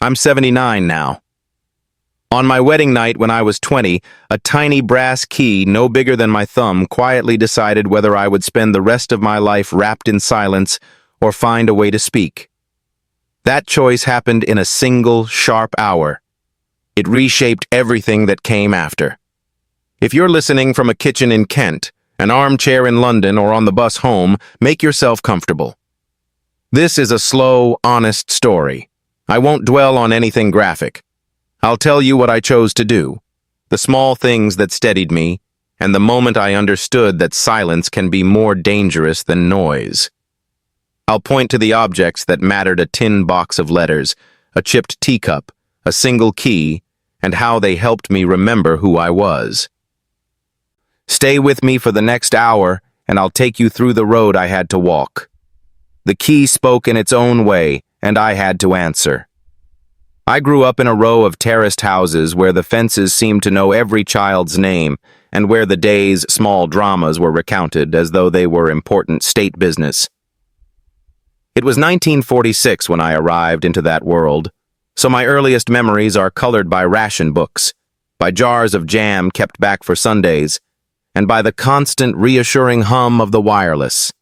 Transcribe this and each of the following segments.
I'm 79 now. On my wedding night when I was 20, a tiny brass key no bigger than my thumb quietly decided whether I would spend the rest of my life wrapped in silence or find a way to speak. That choice happened in a single, sharp hour. It reshaped everything that came after. If you're listening from a kitchen in Kent, an armchair in London, or on the bus home, make yourself comfortable. This is a slow, honest story. I won't dwell on anything graphic. I'll tell you what I chose to do, the small things that steadied me, and the moment I understood that silence can be more dangerous than noise. I'll point to the objects that mattered: a tin box of letters, a chipped teacup, a single key, and how they helped me remember who I was. Stay with me for the next hour, and I'll take you through the road I had to walk. The key spoke in its own way, and I had to answer. I grew up in a row of terraced houses where the fences seemed to know every child's name, and where the day's small dramas were recounted as though they were important state business. It was 1946 when I arrived into that world, so my earliest memories are colored by ration books, by jars of jam kept back for Sundays, and by the constant reassuring hum of the wireless.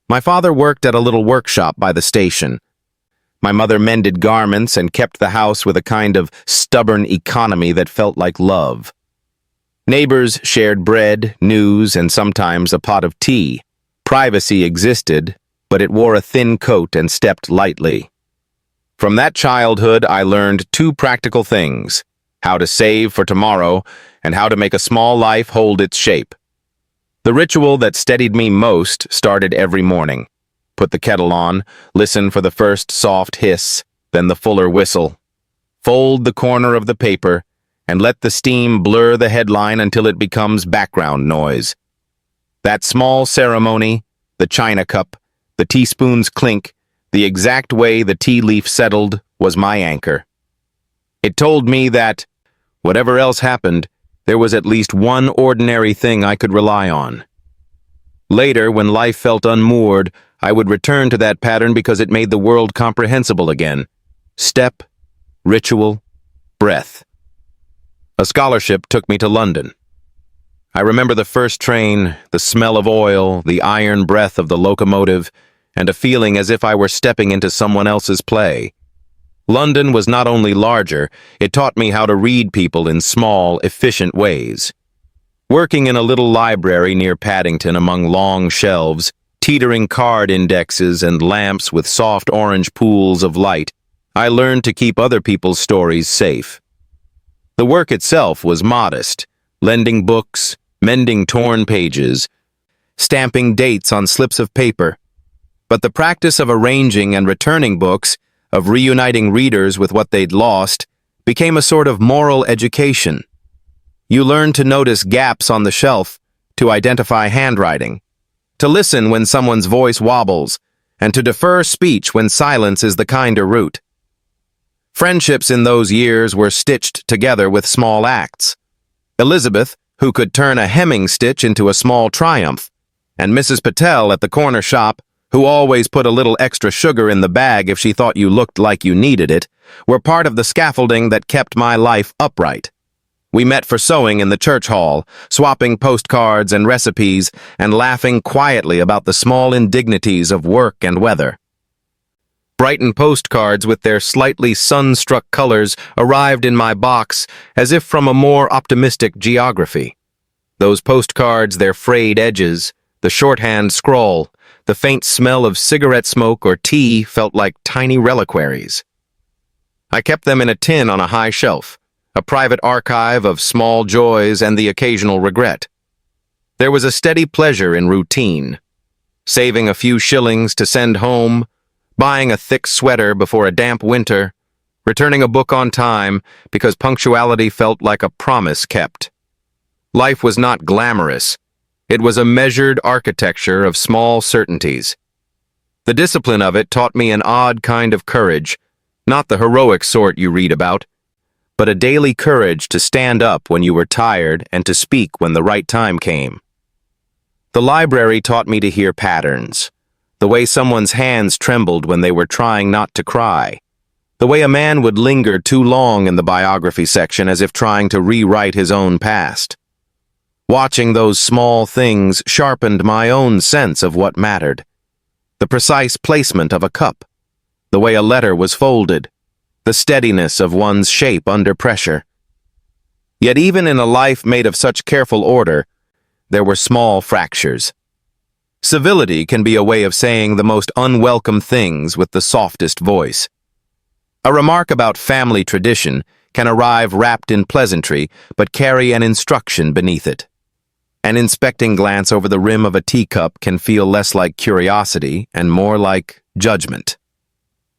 My father worked at a little workshop by the station. My mother mended garments and kept the house with a kind of stubborn economy that felt like love. Neighbors shared bread, news, and sometimes a pot of tea. Privacy existed, but it wore a thin coat and stepped lightly. From that childhood, I learned two practical things: how to save for tomorrow and how to make a small life hold its shape. The ritual that steadied me most started every morning. Put the kettle on, listen for the first soft hiss, then the fuller whistle. Fold the corner of the paper, and let the steam blur the headline until it becomes background noise. That small ceremony, the china cup, the teaspoon's clink, the exact way the tea leaf settled, was my anchor. It told me that, whatever else happened, there was at least one ordinary thing I could rely on. Later, when life felt unmoored, I would return to that pattern because it made the world comprehensible again. Step, ritual, breath. A scholarship took me to London. I remember the first train, the smell of oil, the iron breath of the locomotive, and a feeling as if I were stepping into someone else's play. London was not only larger, it taught me how to read people in small, efficient ways. Working in a little library near Paddington among long shelves, teetering card indexes and lamps with soft orange pools of light, I learned to keep other people's stories safe. The work itself was modest: lending books, mending torn pages, stamping dates on slips of paper. But the practice of arranging and returning books, of reuniting readers with what they'd lost, became a sort of moral education. You learn to notice gaps on the shelf, to identify handwriting, to listen when someone's voice wobbles, and to defer speech when silence is the kinder route. Friendships in those years were stitched together with small acts. Elizabeth, who could turn a hemming stitch into a small triumph, and Mrs. Patel at the corner shop, who always put a little extra sugar in the bag if she thought you looked like you needed it, were part of the scaffolding that kept my life upright. We met for sewing in the church hall, swapping postcards and recipes, and laughing quietly about the small indignities of work and weather. Brighton postcards with their slightly sun-struck colors arrived in my box as if from a more optimistic geography. Those postcards, their frayed edges, the shorthand scrawl, the faint smell of cigarette smoke or tea felt like tiny reliquaries. I kept them in a tin on a high shelf, a private archive of small joys and the occasional regret. There was a steady pleasure in routine, saving a few shillings to send home, buying a thick sweater before a damp winter, returning a book on time because punctuality felt like a promise kept. Life was not glamorous. It was a measured architecture of small certainties. The discipline of it taught me an odd kind of courage, not the heroic sort you read about, but a daily courage to stand up when you were tired and to speak when the right time came. The library taught me to hear patterns, the way someone's hands trembled when they were trying not to cry, The way a man would linger too long in the biography section as if trying to rewrite his own past. Watching those small things sharpened my own sense of what mattered. The precise placement of a cup, the way a letter was folded, the steadiness of one's shape under pressure. Yet even in a life made of such careful order, there were small fractures. Civility can be a way of saying the most unwelcome things with the softest voice. A remark about family tradition can arrive wrapped in pleasantry but carry an instruction beneath it. An inspecting glance over the rim of a teacup can feel less like curiosity and more like judgment.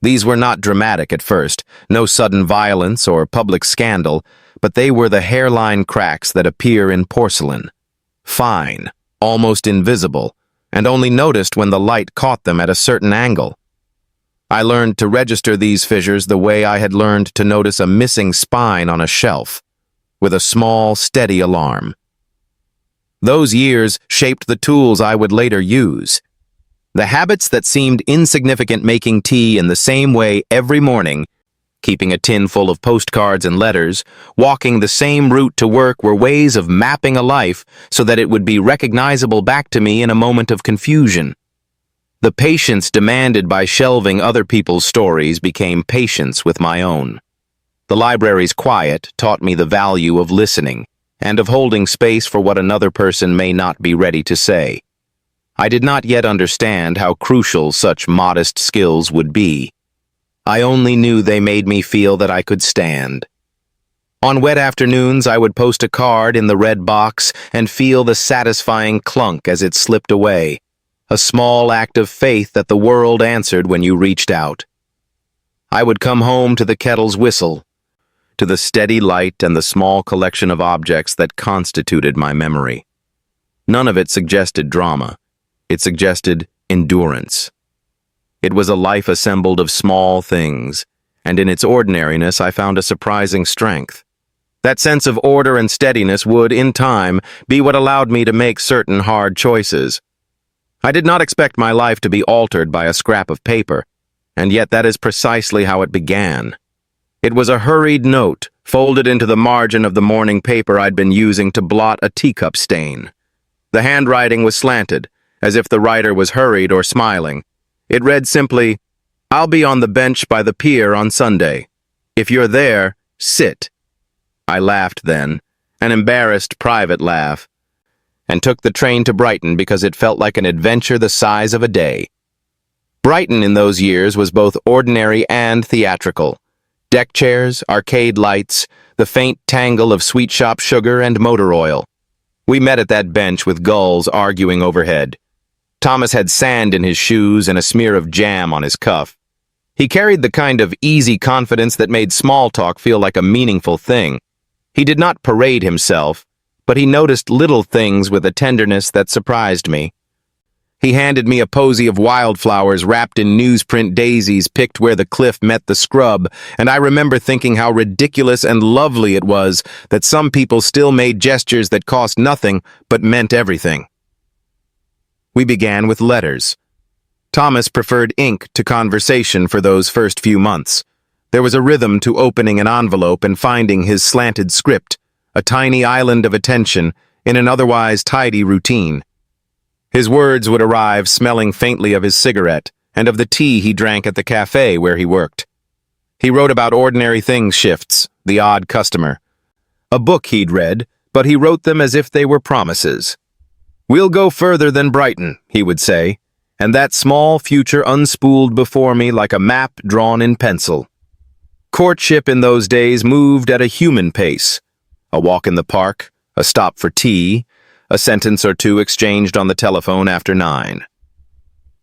These were not dramatic at first, no sudden violence or public scandal, but they were the hairline cracks that appear in porcelain. Fine, almost invisible, and only noticed when the light caught them at a certain angle. I learned to register these fissures the way I had learned to notice a missing spine on a shelf, with a small, steady alarm. Those years shaped the tools I would later use. The habits that seemed insignificant, making tea in the same way every morning, keeping a tin full of postcards and letters, walking the same route to work, were ways of mapping a life so that it would be recognizable back to me in a moment of confusion. The patience demanded by shelving other people's stories became patience with my own. The library's quiet taught me the value of listening, and of holding space for what another person may not be ready to say. I did not yet understand how crucial such modest skills would be. I only knew they made me feel that I could stand. On wet afternoons, I would post a card in the red box and feel the satisfying clunk as it slipped away, a small act of faith that the world answered when you reached out. I would come home to the kettle's whistle, to the steady light and the small collection of objects that constituted my memory. None of it suggested drama. It suggested endurance. It was a life assembled of small things, and in its ordinariness I found a surprising strength. That sense of order and steadiness would, in time, be what allowed me to make certain hard choices. I did not expect my life to be altered by a scrap of paper, and yet that is precisely how it began. It was a hurried note, folded into the margin of the morning paper I'd been using to blot a teacup stain. The handwriting was slanted, as if the writer was hurried or smiling. It read simply, "I'll be on the bench by the pier on Sunday. If you're there, sit." I laughed then, an embarrassed private laugh, and took the train to Brighton because it felt like an adventure the size of a day. Brighton in those years was both ordinary and theatrical. Deck chairs, arcade lights, the faint tangle of sweet shop sugar and motor oil. We met at that bench with gulls arguing overhead. Thomas had sand in his shoes and a smear of jam on his cuff. He carried the kind of easy confidence that made small talk feel like a meaningful thing. He did not parade himself, but he noticed little things with a tenderness that surprised me. He handed me a posy of wildflowers wrapped in newsprint daisies picked where the cliff met the scrub, and I remember thinking how ridiculous and lovely it was that some people still made gestures that cost nothing but meant everything. We began with letters. Thomas preferred ink to conversation for those first few months. There was a rhythm to opening an envelope and finding his slanted script, a tiny island of attention in an otherwise tidy routine. His words would arrive smelling faintly of his cigarette and of the tea he drank at the cafe where he worked. He wrote about ordinary things shifts, the odd customer. A book he'd read, but he wrote them as if they were promises. "We'll go further than Brighton," he would say, and that small future unspooled before me like a map drawn in pencil. Courtship in those days moved at a human pace. A walk in the park, a stop for tea, a sentence or two exchanged on the telephone after 9.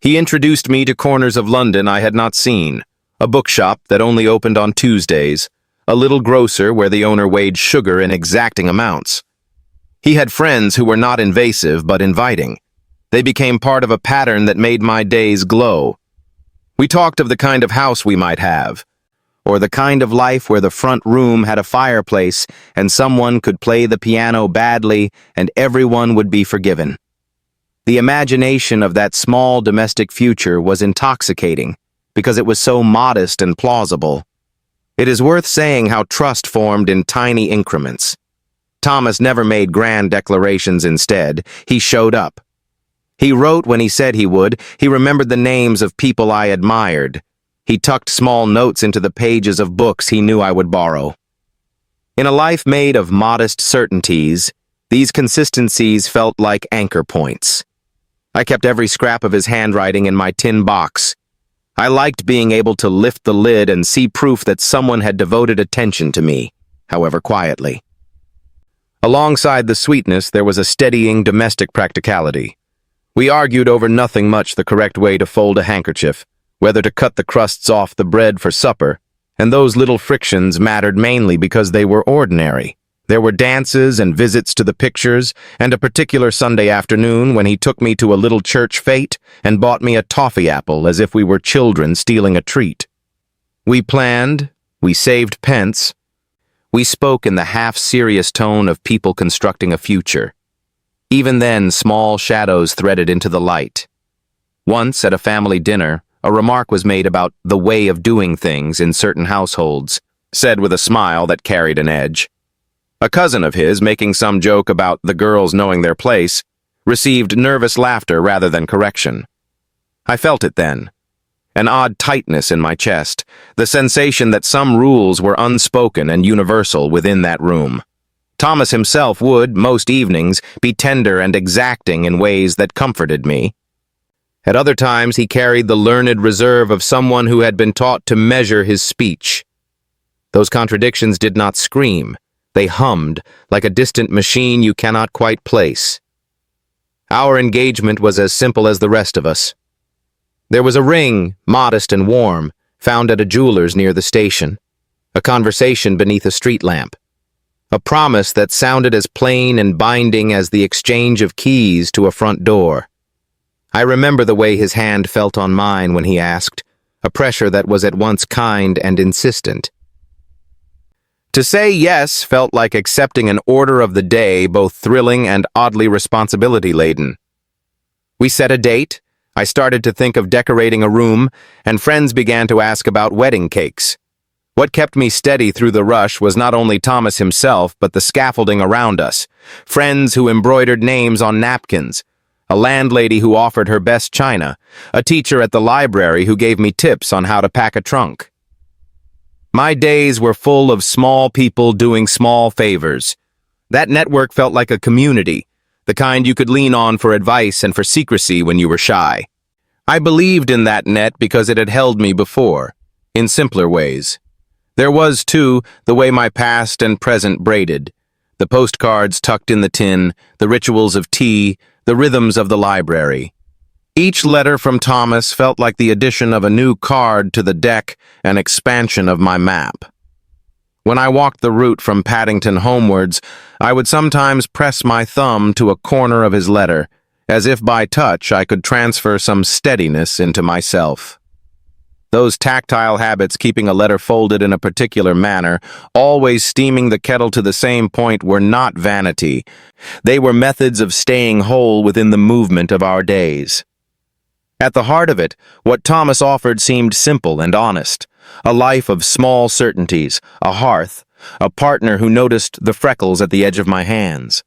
He introduced me to corners of London I had not seen, a bookshop that only opened on Tuesdays, a little grocer where the owner weighed sugar in exacting amounts. He had friends who were not invasive but inviting. They became part of a pattern that made my days glow. We talked of the kind of house we might have, or the kind of life where the front room had a fireplace and someone could play the piano badly and everyone would be forgiven. The imagination of that small domestic future was intoxicating because it was so modest and plausible. It is worth saying how trust formed in tiny increments. Thomas never made grand declarations instead. He showed up. He wrote when he said he would. He remembered the names of people I admired. He tucked small notes into the pages of books he knew I would borrow. In a life made of modest certainties, these consistencies felt like anchor points. I kept every scrap of his handwriting in my tin box. I liked being able to lift the lid and see proof that someone had devoted attention to me, however quietly. Alongside the sweetness, there was a steadying domestic practicality. We argued over nothing much the correct way to fold a handkerchief, whether to cut the crusts off the bread for supper, and those little frictions mattered mainly because they were ordinary. There were dances and visits to the pictures, and a particular Sunday afternoon when he took me to a little church fete and bought me a toffee apple as if we were children stealing a treat. We planned, we saved pence, we spoke in the half-serious tone of people constructing a future. Even then, small shadows threaded into the light. Once, at a family dinner, a remark was made about the way of doing things in certain households, said with a smile that carried an edge. A cousin of his, making some joke about the girls knowing their place, received nervous laughter rather than correction. I felt it then. An odd tightness in my chest, the sensation that some rules were unspoken and universal within that room. Thomas himself would, most evenings, be tender and exacting in ways that comforted me. At other times, he carried the learned reserve of someone who had been taught to measure his speech. Those contradictions did not scream. They hummed, like a distant machine you cannot quite place. Our engagement was as simple as the rest of us. There was a ring, modest and warm, found at a jeweler's near the station. A conversation beneath a street lamp. A promise that sounded as plain and binding as the exchange of keys to a front door. I remember the way his hand felt on mine when he asked, a pressure that was at once kind and insistent. To say yes felt like accepting an order of the day, both thrilling and oddly responsibility-laden. We set a date, I started to think of decorating a room, and friends began to ask about wedding cakes. What kept me steady through the rush was not only Thomas himself, but the scaffolding around us, friends who embroidered names on napkins, a landlady who offered her best china, a teacher at the library who gave me tips on how to pack a trunk. My days were full of small people doing small favors. That network felt like a community, the kind you could lean on for advice and for secrecy when you were shy. I believed in that net because it had held me before, in simpler ways. There was, too, the way my past and present braided, the postcards tucked in the tin, the rituals of tea, the rhythms of the library. Each letter from Thomas felt like the addition of a new card to the deck, an expansion of my map. When I walked the route from Paddington homewards, I would sometimes press my thumb to a corner of his letter, as if by touch I could transfer some steadiness into myself. Those tactile habits, keeping a letter folded in a particular manner, always steaming the kettle to the same point, were not vanity. They were methods of staying whole within the movement of our days. At the heart of it, what Thomas offered seemed simple and honest. A life of small certainties, a hearth, a partner who noticed the freckles at the edge of my hands.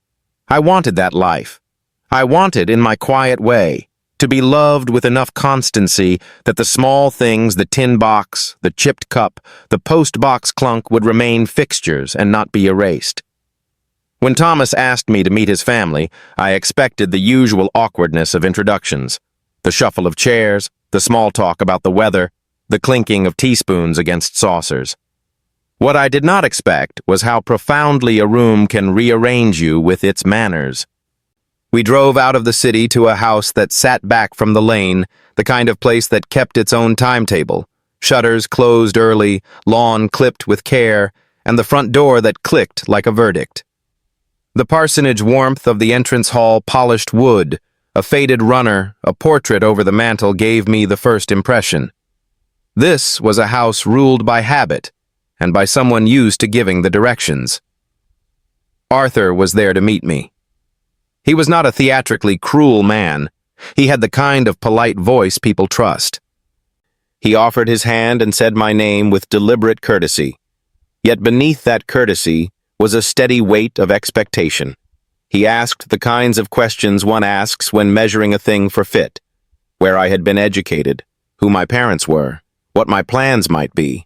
I wanted that life. I wanted, in my quiet way, to be loved with enough constancy that the small things, the tin box, the chipped cup, the post-box clunk would remain fixtures and not be erased. When Thomas asked me to meet his family, I expected the usual awkwardness of introductions. The shuffle of chairs, the small talk about the weather, the clinking of teaspoons against saucers. What I did not expect was how profoundly a room can rearrange you with its manners. We drove out of the city to a house that sat back from the lane, the kind of place that kept its own timetable, shutters closed early, lawn clipped with care, and the front door that clicked like a verdict. The parsonage warmth of the entrance hall polished wood, a faded runner, a portrait over the mantel gave me the first impression. This was a house ruled by habit, and by someone used to giving the directions. Arthur was there to meet me. He was not a theatrically cruel man. He had the kind of polite voice people trust. He offered his hand and said my name with deliberate courtesy. Yet beneath that courtesy was a steady weight of expectation. He asked the kinds of questions one asks when measuring a thing for fit: where I had been educated, who my parents were, what my plans might be.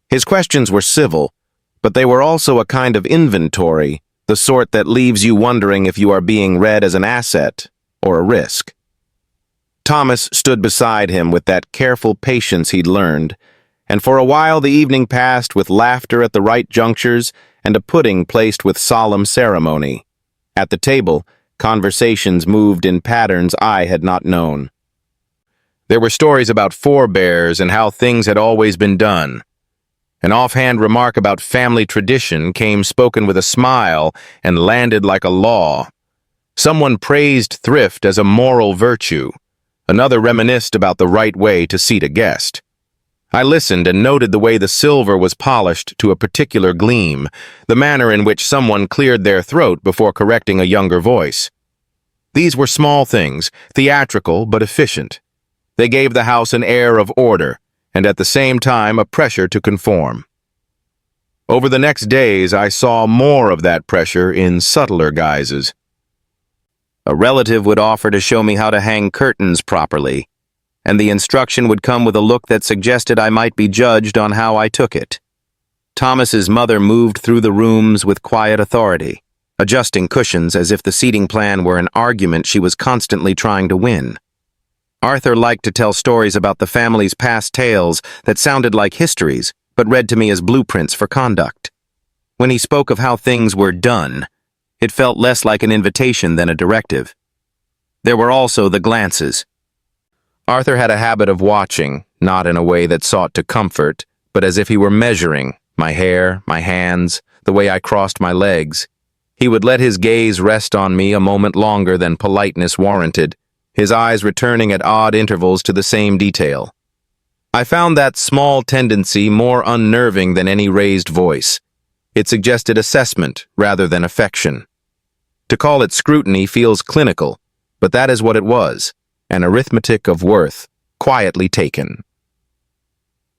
His questions were civil, but they were also a kind of inventory, the sort that leaves you wondering if you are being read as an asset or a risk. Thomas stood beside him with that careful patience he'd learned, and for a while the evening passed with laughter at the right junctures and a pudding placed with solemn ceremony. At the table, conversations moved in patterns I had not known. There were stories about forebears and how things had always been done. An offhand remark about family tradition came spoken with a smile and landed like a law. Someone praised thrift as a moral virtue. Another reminisced about the right way to seat a guest. I listened and noted the way the silver was polished to a particular gleam, the manner in which someone cleared their throat before correcting a younger voice. These were small things, theatrical but efficient. They gave the house an air of order, and at the same time a pressure to conform. Over the next days, I saw more of that pressure in subtler guises. A relative would offer to show me how to hang curtains properly, and the instruction would come with a look that suggested I might be judged on how I took it. Thomas's mother moved through the rooms with quiet authority, adjusting cushions as if the seating plan were an argument she was constantly trying to win. Arthur liked to tell stories about the family's past tales that sounded like histories, but read to me as blueprints for conduct. When he spoke of how things were done, it felt less like an invitation than a directive. There were also the glances. Arthur had a habit of watching, not in a way that sought to comfort, but as if he were measuring my hair, my hands, the way I crossed my legs. He would let his gaze rest on me a moment longer than politeness warranted, his eyes returning at odd intervals to the same detail. I found that small tendency more unnerving than any raised voice. It suggested assessment rather than affection. To call it scrutiny feels clinical, but that is what it was, an arithmetic of worth, quietly taken.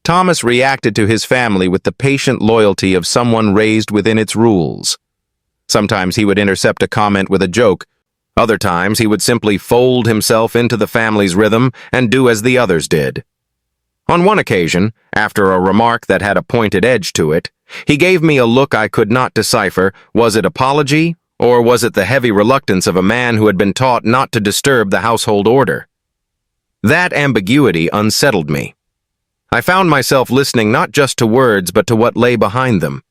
Thomas reacted to his family with the patient loyalty of someone raised within its rules. Sometimes he would intercept a comment with a joke. Other times he would simply fold himself into the family's rhythm and do as the others did. On one occasion, after a remark that had a pointed edge to it, he gave me a look I could not decipher. Was it apology, or was it the heavy reluctance of a man who had been taught not to disturb the household order? That ambiguity unsettled me. I found myself listening not just to words but to what lay behind them.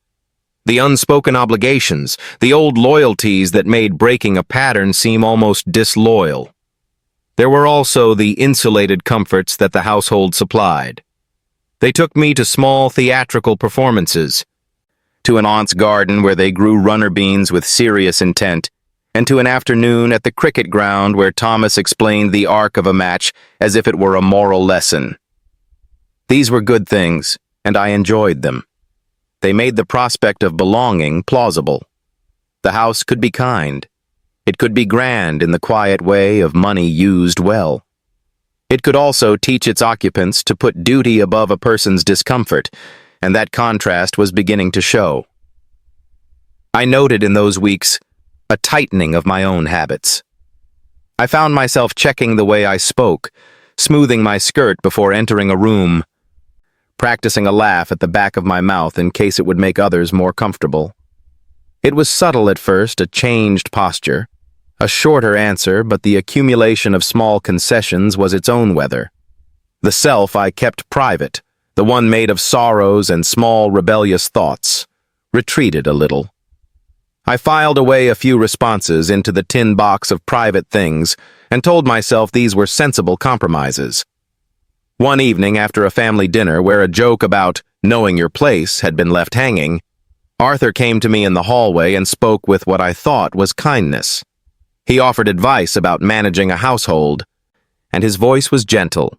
The unspoken obligations, the old loyalties that made breaking a pattern seem almost disloyal. There were also the insulated comforts that the household supplied. They took me to small theatrical performances, to an aunt's garden where they grew runner beans with serious intent, and to an afternoon at the cricket ground where Thomas explained the arc of a match as if it were a moral lesson. These were good things, and I enjoyed them. They made the prospect of belonging plausible. The house could be kind. It could be grand in the quiet way of money used well. It could also teach its occupants to put duty above a person's discomfort, and that contrast was beginning to show. I noted in those weeks a tightening of my own habits. I found myself checking the way I spoke, smoothing my skirt before entering a room, practicing a laugh at the back of my mouth in case it would make others more comfortable. It was subtle at first, a changed posture, a shorter answer, but the accumulation of small concessions was its own weather. The self I kept private, the one made of sorrows and small rebellious thoughts, retreated a little. I filed away a few responses into the tin box of private things and told myself these were sensible compromises. One evening after a family dinner where a joke about knowing your place had been left hanging, Arthur came to me in the hallway and spoke with what I thought was kindness. He offered advice about managing a household, and his voice was gentle.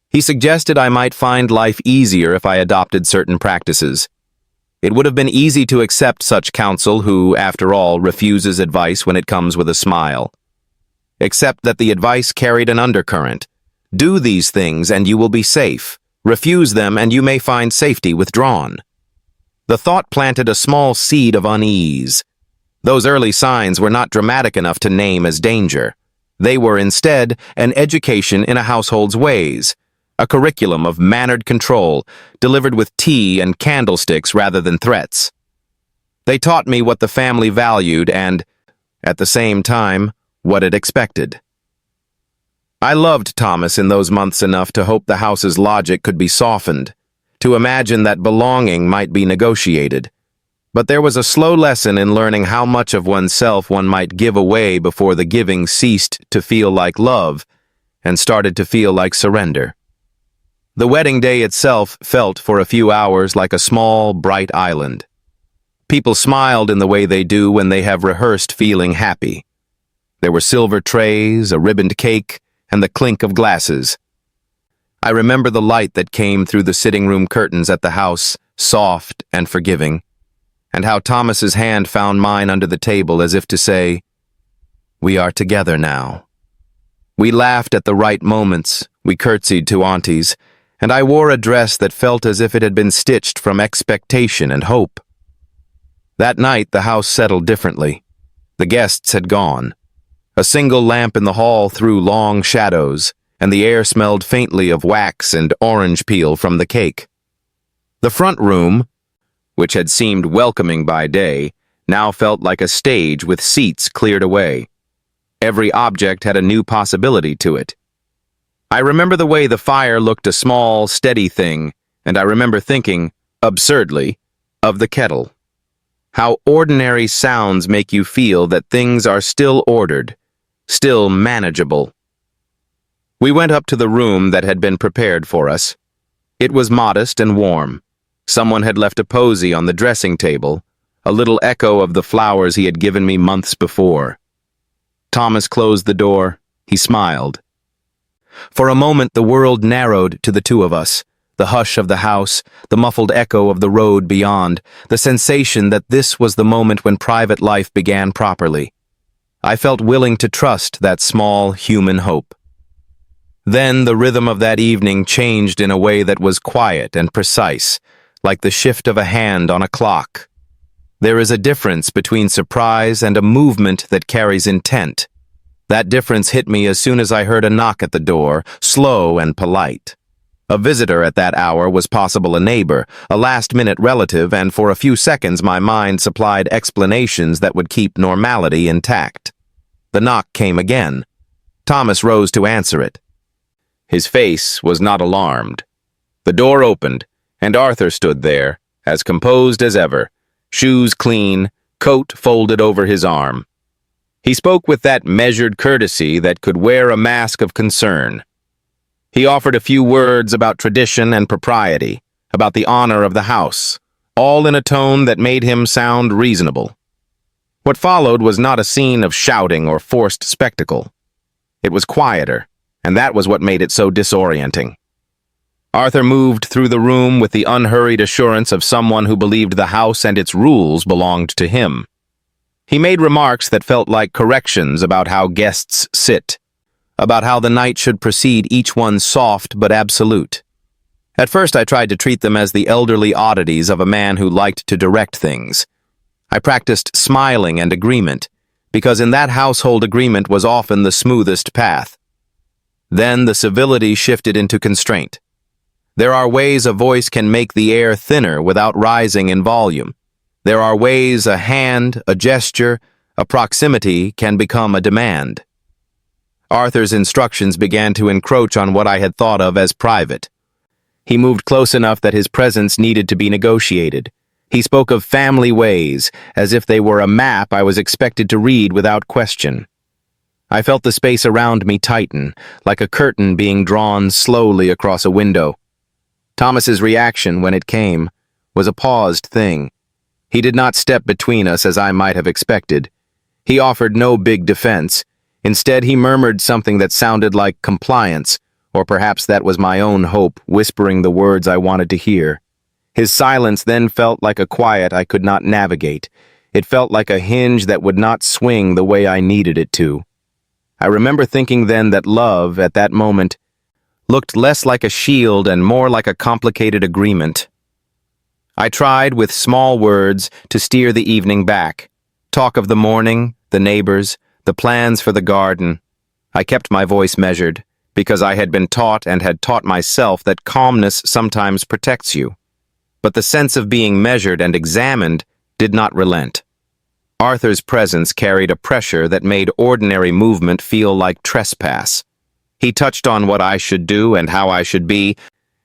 He suggested I might find life easier if I adopted certain practices. It would have been easy to accept such counsel who, after all, refuses advice when it comes with a smile. Except that the advice carried an undercurrent. Do these things and you will be safe. Refuse them and you may find safety withdrawn. The thought planted a small seed of unease. Those early signs were not dramatic enough to name as danger. They were instead an education in a household's ways, a curriculum of mannered control, delivered with tea and candlesticks rather than threats. They taught me what the family valued and, at the same time, what it expected. I loved Thomas in those months enough to hope the house's logic could be softened, to imagine that belonging might be negotiated. But there was a slow lesson in learning how much of oneself one might give away before the giving ceased to feel like love and started to feel like surrender. The wedding day itself felt for a few hours like a small, bright island. People smiled in the way they do when they have rehearsed feeling happy. There were silver trays, a ribboned cake, and the clink of glasses. I remember the light that came through the sitting room curtains at the house, soft and forgiving, and how Thomas's hand found mine under the table as if to say, "We are together now." We laughed at the right moments, we curtsied to aunties, and I wore a dress that felt as if it had been stitched from expectation and hope. That night the house settled differently. The guests had gone. A single lamp in the hall threw long shadows, and the air smelled faintly of wax and orange peel from the cake. The front room, which had seemed welcoming by day, now felt like a stage with seats cleared away. Every object had a new possibility to it. I remember the way the fire looked a small, steady thing, and I remember thinking, absurdly, of the kettle. How ordinary sounds make you feel that things are still ordered, still manageable. We went up to the room that had been prepared for us. It was modest and warm. Someone had left a posy on the dressing table, a little echo of the flowers he had given me months before. Thomas closed the door. He smiled. For a moment the world narrowed to the two of us, the hush of the house, the muffled echo of the road beyond, the sensation that this was the moment when private life began properly. I felt willing to trust that small human hope. Then the rhythm of that evening changed in a way that was quiet and precise, like the shift of a hand on a clock. There is a difference between surprise and a movement that carries intent. That difference hit me as soon as I heard a knock at the door, slow and polite. A visitor at that hour was possible a neighbor, a last-minute relative, and for a few seconds my mind supplied explanations that would keep normality intact. The knock came again. Thomas rose to answer it. His face was not alarmed. The door opened, and Arthur stood there, as composed as ever, shoes clean, coat folded over his arm. He spoke with that measured courtesy that could wear a mask of concern. He offered a few words about tradition and propriety, about the honor of the house, all in a tone that made him sound reasonable. What followed was not a scene of shouting or forced spectacle. It was quieter, and that was what made it so disorienting. Arthur moved through the room with the unhurried assurance of someone who believed the house and its rules belonged to him. He made remarks that felt like corrections about how guests sit, about how the night should precede each one soft but absolute. At first I tried to treat them as the elderly oddities of a man who liked to direct things. I practiced smiling and agreement, because in that household agreement was often the smoothest path. Then the civility shifted into constraint. There are ways a voice can make the air thinner without rising in volume. There are ways a hand, a gesture, a proximity can become a demand. Arthur's instructions began to encroach on what I had thought of as private. He moved close enough that his presence needed to be negotiated. He spoke of family ways, as if they were a map I was expected to read without question. I felt the space around me tighten, like a curtain being drawn slowly across a window. Thomas's reaction, when it came, was a paused thing. He did not step between us as I might have expected. He offered no big defense. Instead, he murmured something that sounded like compliance, or perhaps that was my own hope whispering the words I wanted to hear. His silence then felt like a quiet I could not navigate. It felt like a hinge that would not swing the way I needed it to. I remember thinking then that love, at that moment, looked less like a shield and more like a complicated agreement. I tried, with small words, to steer the evening back. Talk of the morning, the neighbors, the plans for the garden. I kept my voice measured, because I had been taught and had taught myself that calmness sometimes protects you. But the sense of being measured and examined did not relent. Arthur's presence carried a pressure that made ordinary movement feel like trespass. He touched on what I should do and how I should be,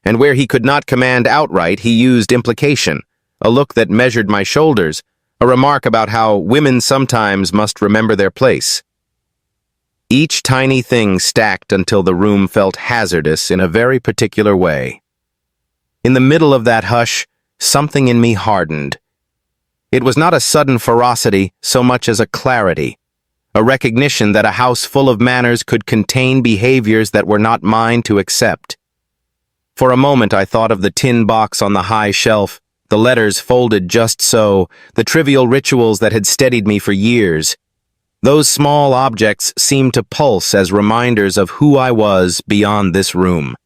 and where he could not command outright, he used implication, a look that measured my shoulders, a remark about how women sometimes must remember their place. Each tiny thing stacked until the room felt hazardous in a very particular way. In the middle of that hush, something in me hardened. It was not a sudden ferocity so much as a clarity, a recognition that a house full of manners could contain behaviors that were not mine to accept. For a moment I thought of the tin box on the high shelf, the letters folded just so, the trivial rituals that had steadied me for years. Those small objects seemed to pulse as reminders of who I was beyond this room.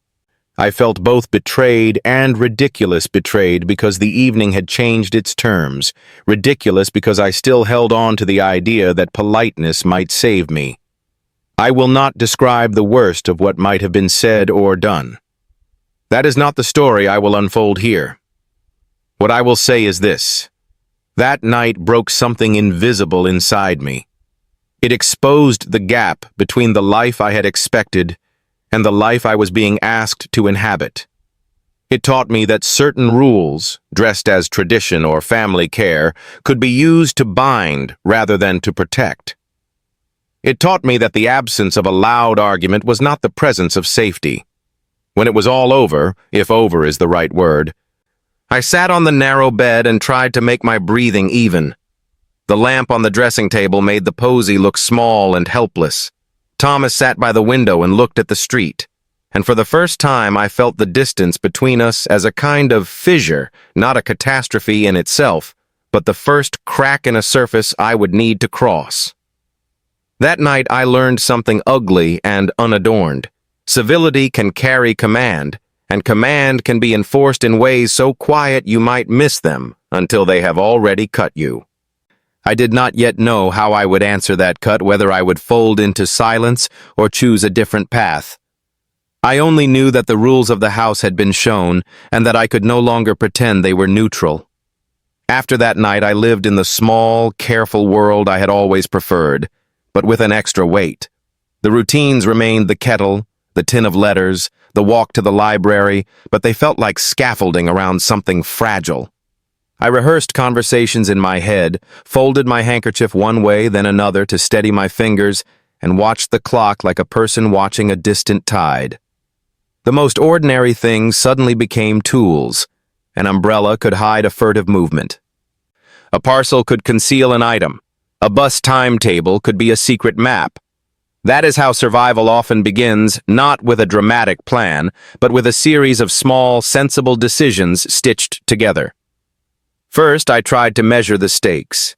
I felt both betrayed and ridiculous betrayed because the evening had changed its terms, ridiculous because I still held on to the idea that politeness might save me. I will not describe the worst of what might have been said or done. That is not the story I will unfold here. What I will say is this. That night broke something invisible inside me. It exposed the gap between the life I had expected and the life I was being asked to inhabit. It taught me that certain rules, dressed as tradition or family care, could be used to bind rather than to protect. It taught me that the absence of a loud argument was not the presence of safety. When it was all over, if over is the right word, I sat on the narrow bed and tried to make my breathing even. The lamp on the dressing table made the posy look small and helpless. Thomas sat by the window and looked at the street, and for the first time I felt the distance between us as a kind of fissure, not a catastrophe in itself, but the first crack in a surface I would need to cross. That night I learned something ugly and unadorned. Civility can carry command, and command can be enforced in ways so quiet you might miss them until they have already cut you. I did not yet know how I would answer that cut, whether I would fold into silence or choose a different path. I only knew that the rules of the house had been shown, and that I could no longer pretend they were neutral. After that night I lived in the small, careful world I had always preferred, but with an extra weight. The routines remained the kettle, the tin of letters, the walk to the library, but they felt like scaffolding around something fragile. I rehearsed conversations in my head, folded my handkerchief one way, then another to steady my fingers, and watched the clock like a person watching a distant tide. The most ordinary things suddenly became tools. An umbrella could hide a furtive movement. A parcel could conceal an item. A bus timetable could be a secret map. That is how survival often begins, not with a dramatic plan, but with a series of small, sensible decisions stitched together. First, I tried to measure the stakes.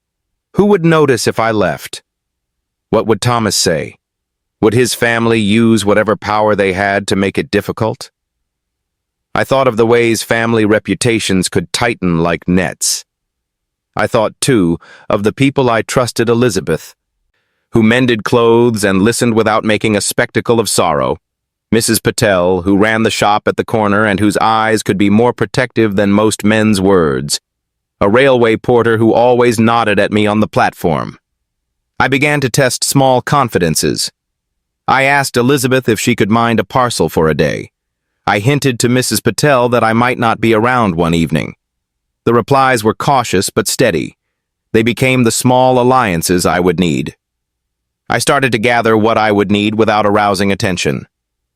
Who would notice if I left? What would Thomas say? Would his family use whatever power they had to make it difficult? I thought of the ways family reputations could tighten like nets. I thought, too, of the people I trusted, Elizabeth, who mended clothes and listened without making a spectacle of sorrow, Mrs. Patel, who ran the shop at the corner and whose eyes could be more protective than most men's words, a railway porter who always nodded at me on the platform. I began to test small confidences. I asked Elizabeth if she could mind a parcel for a day. I hinted to Mrs. Patel that I might not be around one evening. The replies were cautious but steady. They became the small alliances I would need. I started to gather what I would need without arousing attention.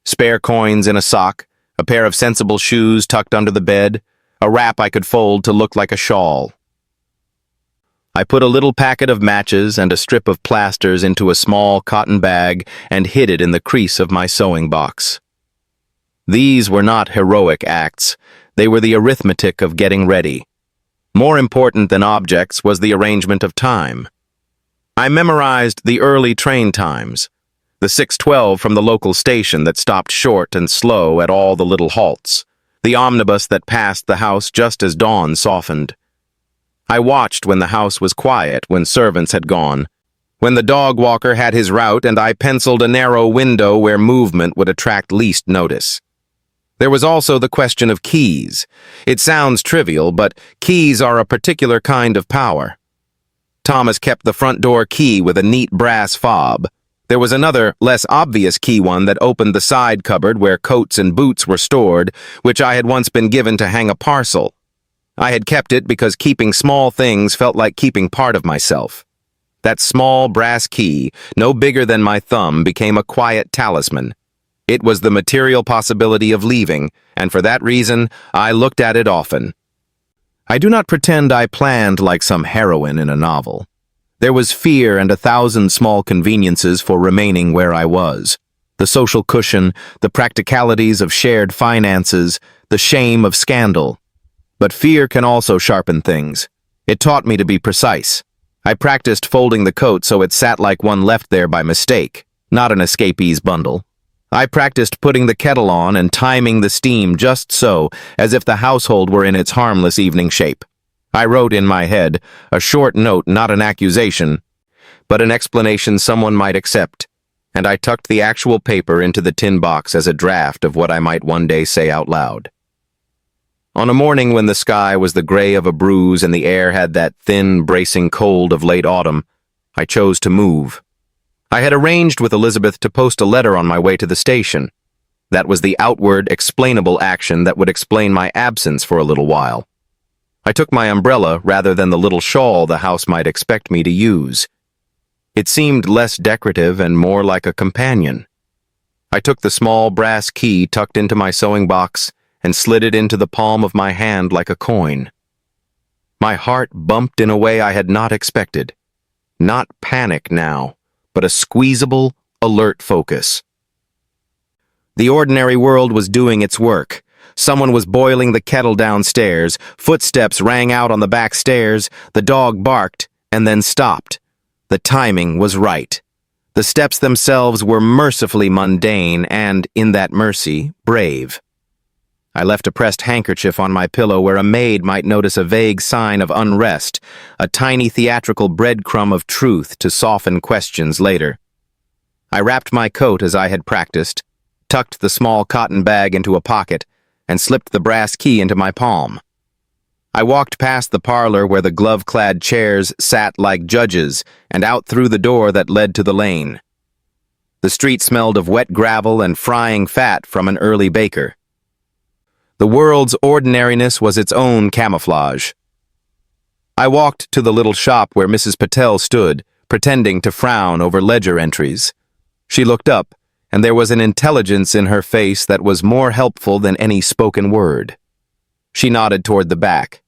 Spare coins in a sock, a pair of sensible shoes tucked under the bed, a wrap I could fold to look like a shawl. I put a little packet of matches and a strip of plasters into a small cotton bag and hid it in the crease of my sewing box. These were not heroic acts. They were the arithmetic of getting ready. More important than objects was the arrangement of time. I memorized the early train times, The 612 from the local station that stopped short and slow at all the little halts. The omnibus that passed the house just as dawn softened. I watched when the house was quiet, when servants had gone, when the dog walker had his route, and I penciled a narrow window where movement would attract least notice. There was also the question of keys. It sounds trivial, but keys are a particular kind of power. Thomas kept the front door key with a neat brass fob. There was another, less obvious key one that opened the side cupboard where coats and boots were stored, which I had once been given to hang a parcel. I had kept it because keeping small things felt like keeping part of myself. That small brass key, no bigger than my thumb, became a quiet talisman. It was the material possibility of leaving, and for that reason, I looked at it often. I do not pretend I planned like some heroine in a novel. There was fear and 1,000 small conveniences for remaining where I was. The social cushion, the practicalities of shared finances, the shame of scandal. But fear can also sharpen things. It taught me to be precise. I practiced folding the coat so it sat like one left there by mistake, not an escapee's bundle. I practiced putting the kettle on and timing the steam just so, as if the household were in its harmless evening shape. I wrote in my head, a short note, not an accusation, but an explanation someone might accept, and I tucked the actual paper into the tin box as a draft of what I might one day say out loud. On a morning when the sky was the gray of a bruise and the air had that thin, bracing cold of late autumn, I chose to move. I had arranged with Elizabeth to post a letter on my way to the station. That was the outward, explainable action that would explain my absence for a little while. I took my umbrella rather than the little shawl the house might expect me to use. It seemed less decorative and more like a companion. I took the small brass key tucked into my sewing box and slid it into the palm of my hand like a coin. My heart bumped in a way I had not expected. Not panic now, but a squeezable, alert focus. The ordinary world was doing its work. Someone was boiling the kettle downstairs, footsteps rang out on the back stairs, the dog barked, and then stopped. The timing was right. The steps themselves were mercifully mundane and, in that mercy, brave. I left a pressed handkerchief on my pillow where a maid might notice a vague sign of unrest, a tiny theatrical breadcrumb of truth to soften questions later. I wrapped my coat as I had practiced, tucked the small cotton bag into a pocket, and slipped the brass key into my palm. I walked past the parlor where the glove-clad chairs sat like judges and out through the door that led to the lane. The street smelled of wet gravel and frying fat from an early baker. The world's ordinariness was its own camouflage. I walked to the little shop where Mrs. Patel stood, pretending to frown over ledger entries. She looked up, and there was an intelligence in her face that was more helpful than any spoken word. She nodded toward the back.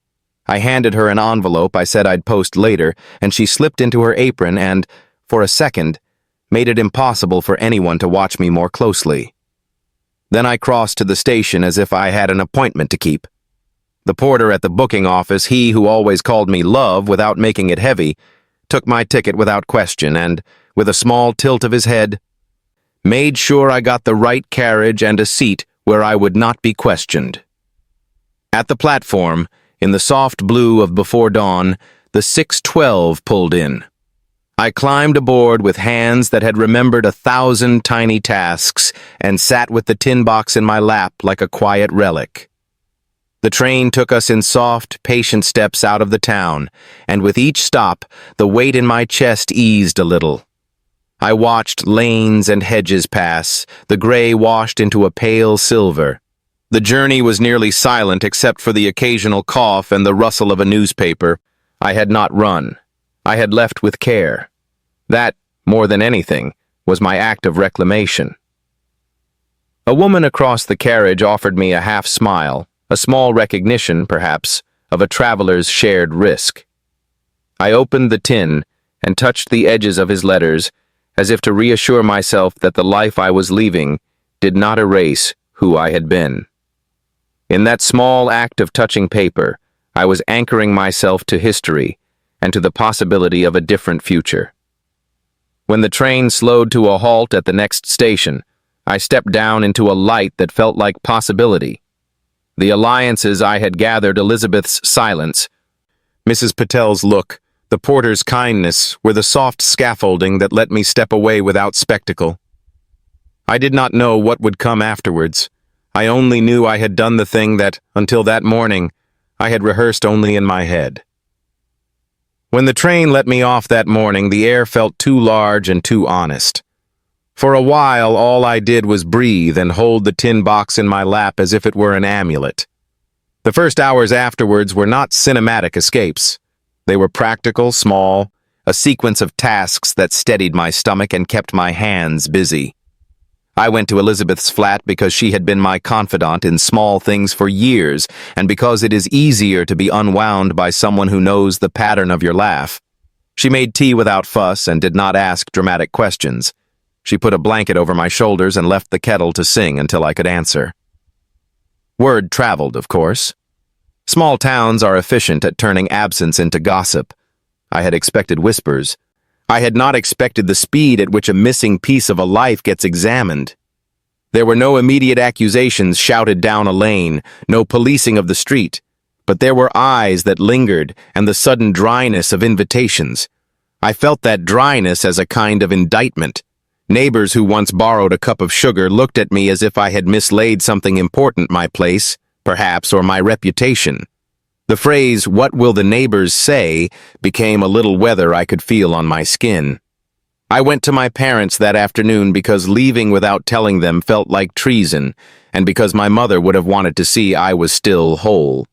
I handed her an envelope I said I'd post later, and she slipped into her apron and, for a second, made it impossible for anyone to watch me more closely. Then I crossed to the station as if I had an appointment to keep. The porter at the booking office, he who always called me Love without making it heavy, took my ticket without question and, with a small tilt of his head, made sure I got the right carriage and a seat where I would not be questioned. At the platform, in the soft blue of before dawn, the 612 pulled in. I climbed aboard with hands that had remembered 1,000 tiny tasks and sat with the tin box in my lap like a quiet relic. The train took us in soft, patient steps out of the town, and with each stop, the weight in my chest eased a little. I watched lanes and hedges pass, the gray washed into a pale silver. The journey was nearly silent except for the occasional cough and the rustle of a newspaper. I had not run. I had left with care. That, more than anything, was my act of reclamation. A woman across the carriage offered me a half smile, a small recognition, perhaps, of a traveler's shared risk. I opened the tin and touched the edges of his letters, as if to reassure myself that the life I was leaving did not erase who I had been. In that small act of touching paper, I was anchoring myself to history and to the possibility of a different future. When the train slowed to a halt at the next station, I stepped down into a light that felt like possibility. The alliances I had gathered, Elizabeth's silence, Mrs. Patel's look, the porter's kindness, were the soft scaffolding that let me step away without spectacle. I did not know what would come afterwards. I only knew I had done the thing that, until that morning, I had rehearsed only in my head. When the train let me off that morning, the air felt too large and too honest. For a while, all I did was breathe and hold the tin box in my lap as if it were an amulet. The first hours afterwards were not cinematic escapes. They were practical, small, a sequence of tasks that steadied my stomach and kept my hands busy. I went to Elizabeth's flat because she had been my confidant in small things for years, and because it is easier to be unwound by someone who knows the pattern of your laugh. She made tea without fuss and did not ask dramatic questions. She put a blanket over my shoulders and left the kettle to sing until I could answer. Word traveled, of course. Small towns are efficient at turning absence into gossip. I had expected whispers. I had not expected the speed at which a missing piece of a life gets examined. There were no immediate accusations shouted down a lane, no policing of the street, but there were eyes that lingered and the sudden dryness of invitations. I felt that dryness as a kind of indictment. Neighbors who once borrowed a cup of sugar looked at me as if I had mislaid something important, my place, perhaps, or my reputation. The phrase, "What will the neighbors say?" became a little weather I could feel on my skin. I went to my parents that afternoon because leaving without telling them felt like treason, and because my mother would have wanted to see I was still whole.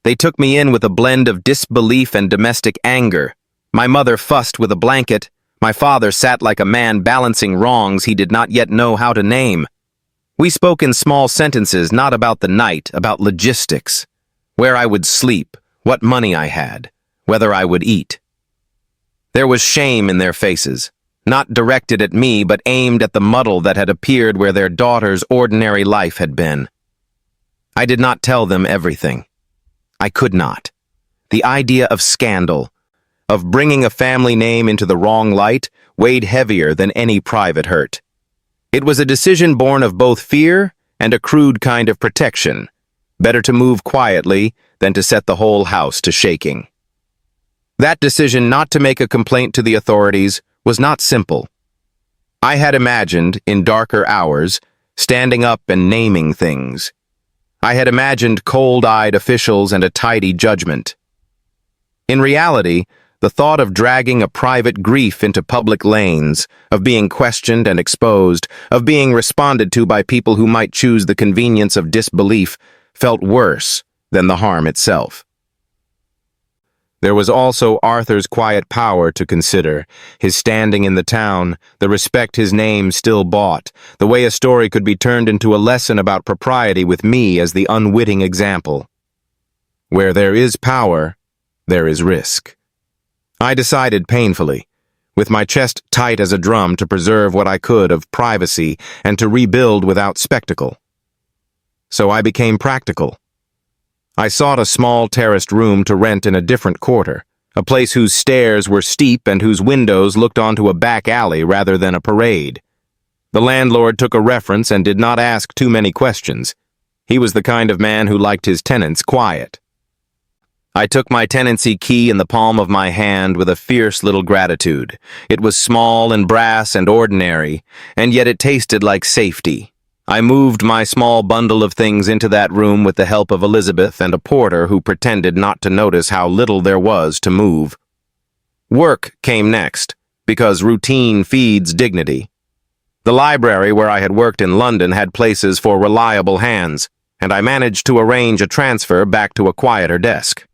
They took me in with a blend of disbelief and domestic anger. My mother fussed with a blanket. My father sat like a man balancing wrongs he did not yet know how to name. We spoke in small sentences, not about the night, about logistics. Where I would sleep, what money I had, whether I would eat. There was shame in their faces, not directed at me, but aimed at the muddle that had appeared where their daughter's ordinary life had been. I did not tell them everything. I could not. The idea of scandal, of bringing a family name into the wrong light, weighed heavier than any private hurt. It was a decision born of both fear and a crude kind of protection. Better to move quietly than to set the whole house to shaking. That decision not to make a complaint to the authorities was not simple. I had imagined, in darker hours, standing up and naming things. I had imagined cold-eyed officials and a tidy judgment. In reality, the thought of dragging a private grief into public lanes, of being questioned and exposed, of being responded to by people who might choose the convenience of disbelief, felt worse than the harm itself. There was also Arthur's quiet power to consider, his standing in the town, the respect his name still bought, the way a story could be turned into a lesson about propriety with me as the unwitting example. Where there is power, there is risk. I decided painfully, with my chest tight as a drum to preserve what I could of privacy and to rebuild without spectacle. So I became practical. I sought a small terraced room to rent in a different quarter, a place whose stairs were steep and whose windows looked onto a back alley rather than a parade. The landlord took a reference and did not ask too many questions. He was the kind of man who liked his tenants quiet. I took my tenancy key in the palm of my hand with a fierce little gratitude. It was small and brass and ordinary, and yet it tasted like safety. I moved my small bundle of things into that room with the help of Elizabeth and a porter who pretended not to notice how little there was to move. Work came next, because routine feeds dignity. The library where I had worked in London had places for reliable hands, and I managed to arrange a transfer back to a quieter desk.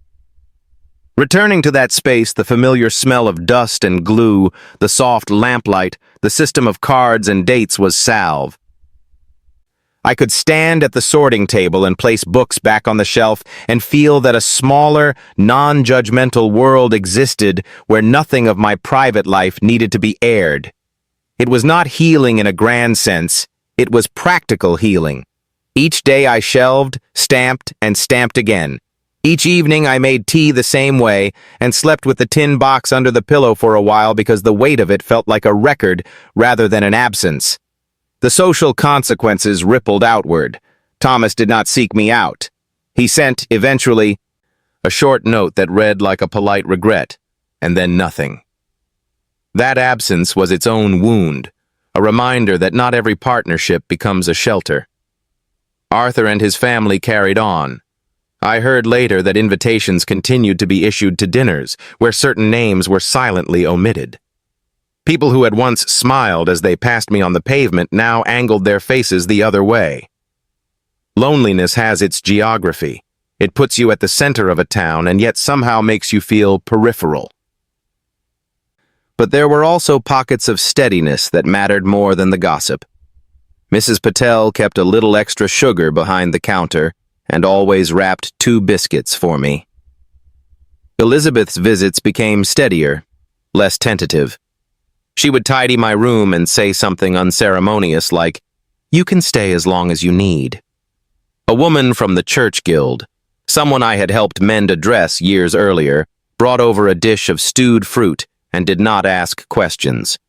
Returning to that space, the familiar smell of dust and glue, the soft lamplight, the system of cards and dates was salve. I could stand at the sorting table and place books back on the shelf and feel that a smaller, non-judgmental world existed where nothing of my private life needed to be aired. It was not healing in a grand sense, it was practical healing. Each day I shelved, stamped, and stamped again, Each evening I made tea the same way and slept with the tin box under the pillow for a while because the weight of it felt like a record rather than an absence. The social consequences rippled outward. Thomas did not seek me out. He sent, eventually, a short note that read like a polite regret, and then nothing. That absence was its own wound, a reminder that not every partnership becomes a shelter. Arthur and his family carried on. I heard later that invitations continued to be issued to dinners, where certain names were silently omitted. People who had once smiled as they passed me on the pavement now angled their faces the other way. Loneliness has its geography. It puts you at the center of a town and yet somehow makes you feel peripheral. But there were also pockets of steadiness that mattered more than the gossip. Mrs. Patel kept a little extra sugar behind the counter and always wrapped 2 biscuits for me. Elizabeth's visits became steadier, less tentative. She would tidy my room and say something unceremonious like, "You can stay as long as you need." A woman from the church guild, someone I had helped mend a dress years earlier, brought over a dish of stewed fruit and did not ask questions.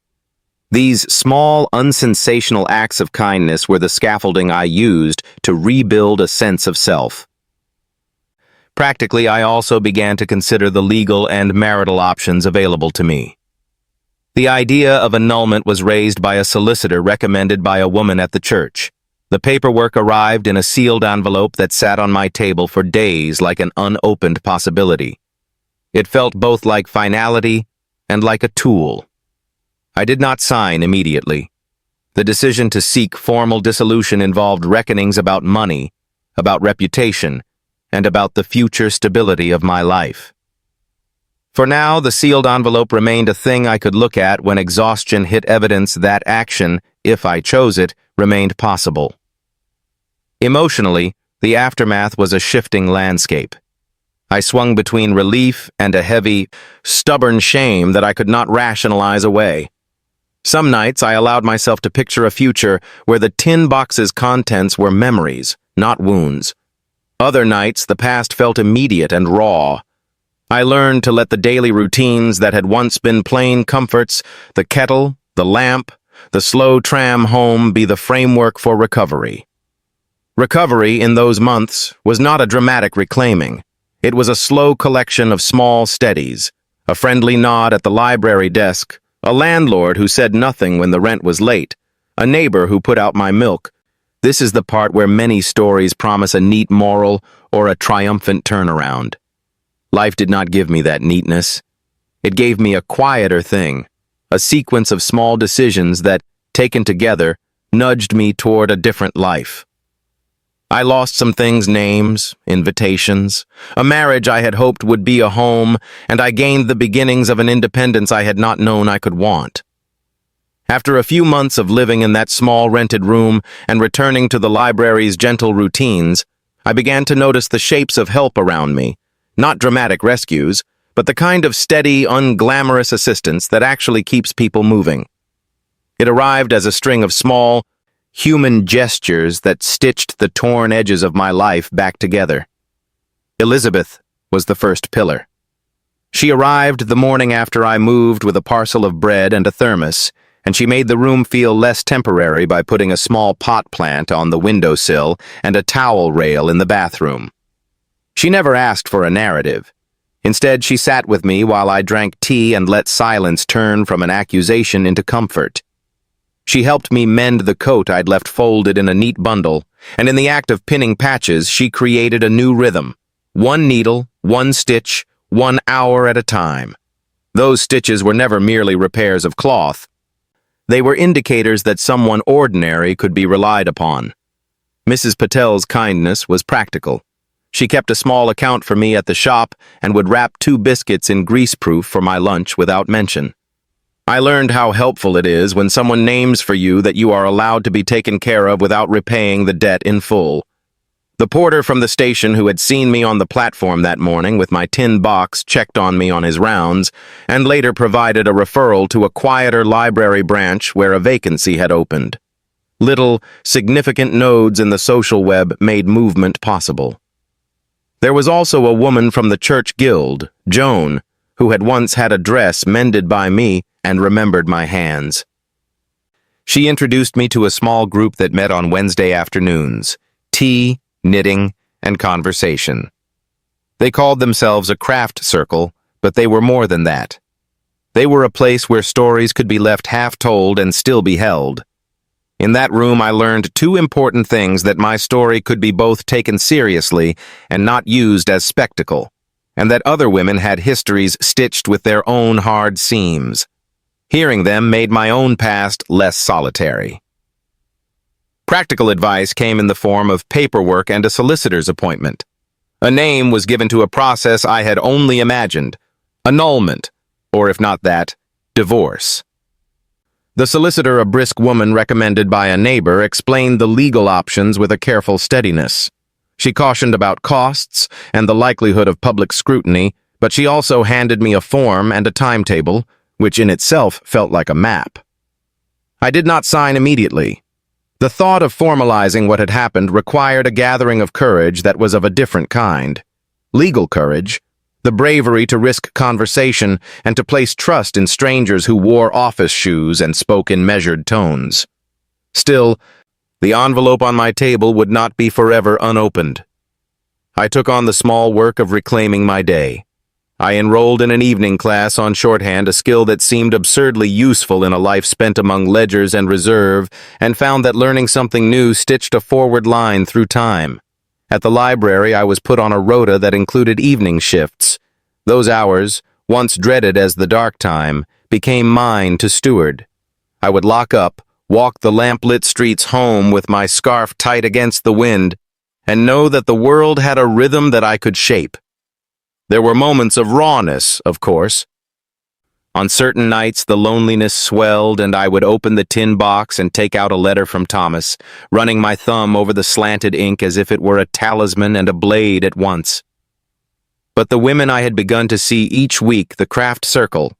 These small, unsensational acts of kindness were the scaffolding I used to rebuild a sense of self. Practically, I also began to consider the legal and marital options available to me. The idea of annulment was raised by a solicitor recommended by a woman at the church. The paperwork arrived in a sealed envelope that sat on my table for days like an unopened possibility. It felt both like finality and like a tool. I did not sign immediately. The decision to seek formal dissolution involved reckonings about money, about reputation, and about the future stability of my life. For now, the sealed envelope remained a thing I could look at when exhaustion hit evidence that action, if I chose it, remained possible. Emotionally, the aftermath was a shifting landscape. I swung between relief and a heavy, stubborn shame that I could not rationalize away. Some nights I allowed myself to picture a future where the tin box's contents were memories, not wounds. Other nights the past felt immediate and raw. I learned to let the daily routines that had once been plain comforts, the kettle, the lamp, the slow tram home, be the framework for recovery. Recovery in those months was not a dramatic reclaiming. It was a slow collection of small steadies, a friendly nod at the library desk, a landlord who said nothing when the rent was late, a neighbor who put out my milk. This is the part where many stories promise a neat moral or a triumphant turnaround. Life did not give me that neatness. It gave me a quieter thing, a sequence of small decisions that, taken together, nudged me toward a different life. I lost some things, names, invitations, a marriage I had hoped would be a home, and I gained the beginnings of an independence I had not known I could want. After a few months of living in that small rented room and returning to the library's gentle routines, I began to notice the shapes of help around me, not dramatic rescues, but the kind of steady, unglamorous assistance that actually keeps people moving. It arrived as a string of small, human gestures that stitched the torn edges of my life back together. Elizabeth was the first pillar. She arrived the morning after I moved with a parcel of bread and a thermos, and she made the room feel less temporary by putting a small pot plant on the windowsill and a towel rail in the bathroom. She never asked for a narrative. Instead, she sat with me while I drank tea and let silence turn from an accusation into comfort. She helped me mend the coat I'd left folded in a neat bundle, and in the act of pinning patches, she created a new rhythm. 1 needle, 1 stitch, 1 hour at a time. Those stitches were never merely repairs of cloth. They were indicators that someone ordinary could be relied upon. Mrs. Patel's kindness was practical. She kept a small account for me at the shop and would wrap 2 biscuits in greaseproof for my lunch without mention. I learned how helpful it is when someone names for you that you are allowed to be taken care of without repaying the debt in full. The porter from the station who had seen me on the platform that morning with my tin box checked on me on his rounds and later provided a referral to a quieter library branch where a vacancy had opened. Little, significant nodes in the social web made movement possible. There was also a woman from the church guild, Joan, who had once had a dress mended by me and remembered my hands. She introduced me to a small group that met on Wednesday afternoons: tea, knitting, and conversation. They called themselves a craft circle, but they were more than that. They were a place where stories could be left half-told and still be held. In that room, I learned two important things: that my story could be both taken seriously and not used as spectacle, and that other women had histories stitched with their own hard seams. Hearing them made my own past less solitary. Practical advice came in the form of paperwork and a solicitor's appointment. A name was given to a process I had only imagined: annulment, or if not that, divorce. The solicitor, a brisk woman recommended by a neighbor, explained the legal options with a careful steadiness. She cautioned about costs and the likelihood of public scrutiny, but she also handed me a form and a timetable, which in itself felt like a map. I did not sign immediately. The thought of formalizing what had happened required a gathering of courage that was of a different kind. Legal courage, the bravery to risk conversation and to place trust in strangers who wore office shoes and spoke in measured tones. Still, the envelope on my table would not be forever unopened. I took on the small work of reclaiming my day. I enrolled in an evening class on shorthand, a skill that seemed absurdly useful in a life spent among ledgers and reserve, and found that learning something new stitched a forward line through time. At the library, I was put on a rota that included evening shifts. Those hours, once dreaded as the dark time, became mine to steward. I would lock up, walk the lamplit streets home with my scarf tight against the wind, and know that the world had a rhythm that I could shape. There were moments of rawness, of course. On certain nights, the loneliness swelled, and I would open the tin box and take out a letter from Thomas, running my thumb over the slanted ink as if it were a talisman and a blade at once. But the women I had begun to see each week, the craft circle,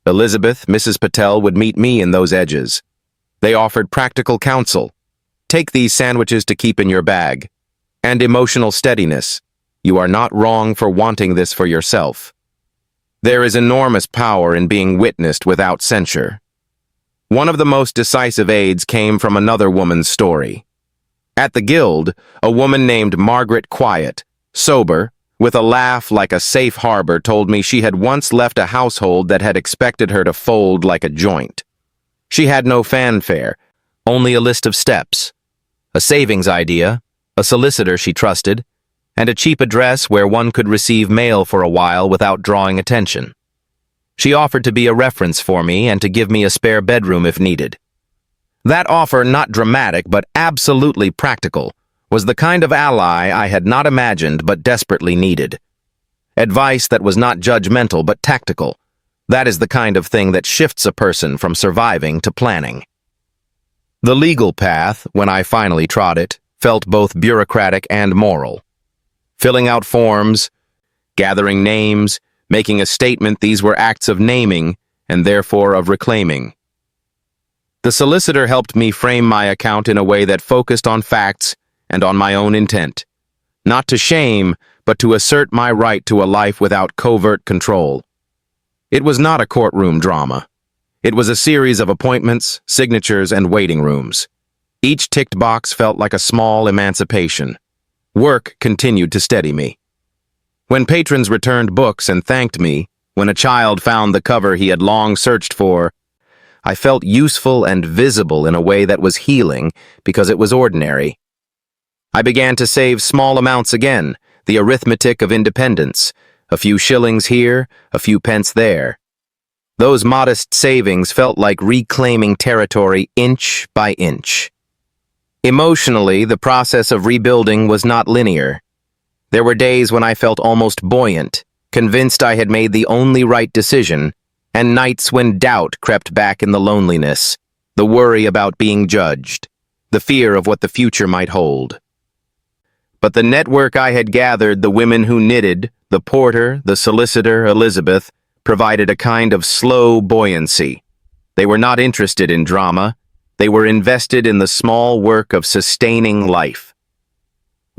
Elizabeth, Mrs. Patel, would meet me in those edges. They offered practical counsel. Take these sandwiches to keep in your bag. And emotional steadiness. You are not wrong for wanting this for yourself. There is enormous power in being witnessed without censure. One of the most decisive aids came from another woman's story. At the guild, a woman named Margaret Quiet, sober, with a laugh like a safe harbor, told me she had once left a household that had expected her to fold like a joint. She had no fanfare, only a list of steps, a savings idea, a solicitor she trusted, and a cheap address where one could receive mail for a while without drawing attention. She offered to be a reference for me and to give me a spare bedroom if needed. That offer, not dramatic but absolutely practical, was the kind of ally I had not imagined but desperately needed. Advice that was not judgmental but tactical. That is the kind of thing that shifts a person from surviving to planning. The legal path, when I finally trod it, felt both bureaucratic and moral. Filling out forms, gathering names, making a statement, these were acts of naming and therefore of reclaiming. The solicitor helped me frame my account in a way that focused on facts and on my own intent, not to shame, but to assert my right to a life without covert control. It was not a courtroom drama. It was a series of appointments, signatures, and waiting rooms. Each ticked box felt like a small emancipation. Work continued to steady me. When patrons returned books and thanked me, when a child found the cover he had long searched for, I felt useful and visible in a way that was healing because it was ordinary. I began to save small amounts again, the arithmetic of independence, a few shillings here, a few pence there. Those modest savings felt like reclaiming territory inch by inch. Emotionally, the process of rebuilding was not linear. There were days when I felt almost buoyant, convinced I had made the only right decision, and nights when doubt crept back in the loneliness, the worry about being judged, the fear of what the future might hold. But the network I had gathered, the women who knitted, the porter, the solicitor, Elizabeth, provided a kind of slow buoyancy. They were not interested in drama. They were invested in the small work of sustaining life.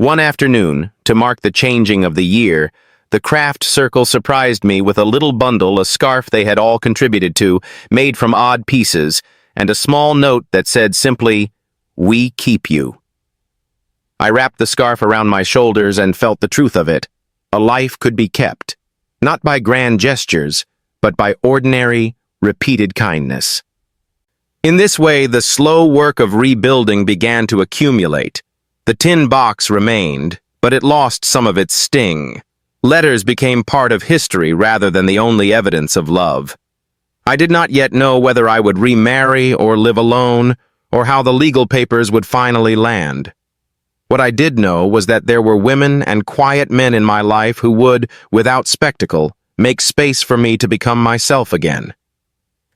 One afternoon, to mark the changing of the year, the craft circle surprised me with a little bundle, a scarf they had all contributed to, made from odd pieces, and a small note that said simply, "We keep you." I wrapped the scarf around my shoulders and felt the truth of it. A life could be kept, not by grand gestures, but by ordinary, repeated kindness. In this way, the slow work of rebuilding began to accumulate. The tin box remained, but it lost some of its sting. Letters became part of history rather than the only evidence of love. I did not yet know whether I would remarry or live alone, or how the legal papers would finally land. What I did know was that there were women and quiet men in my life who would, without spectacle, make space for me to become myself again.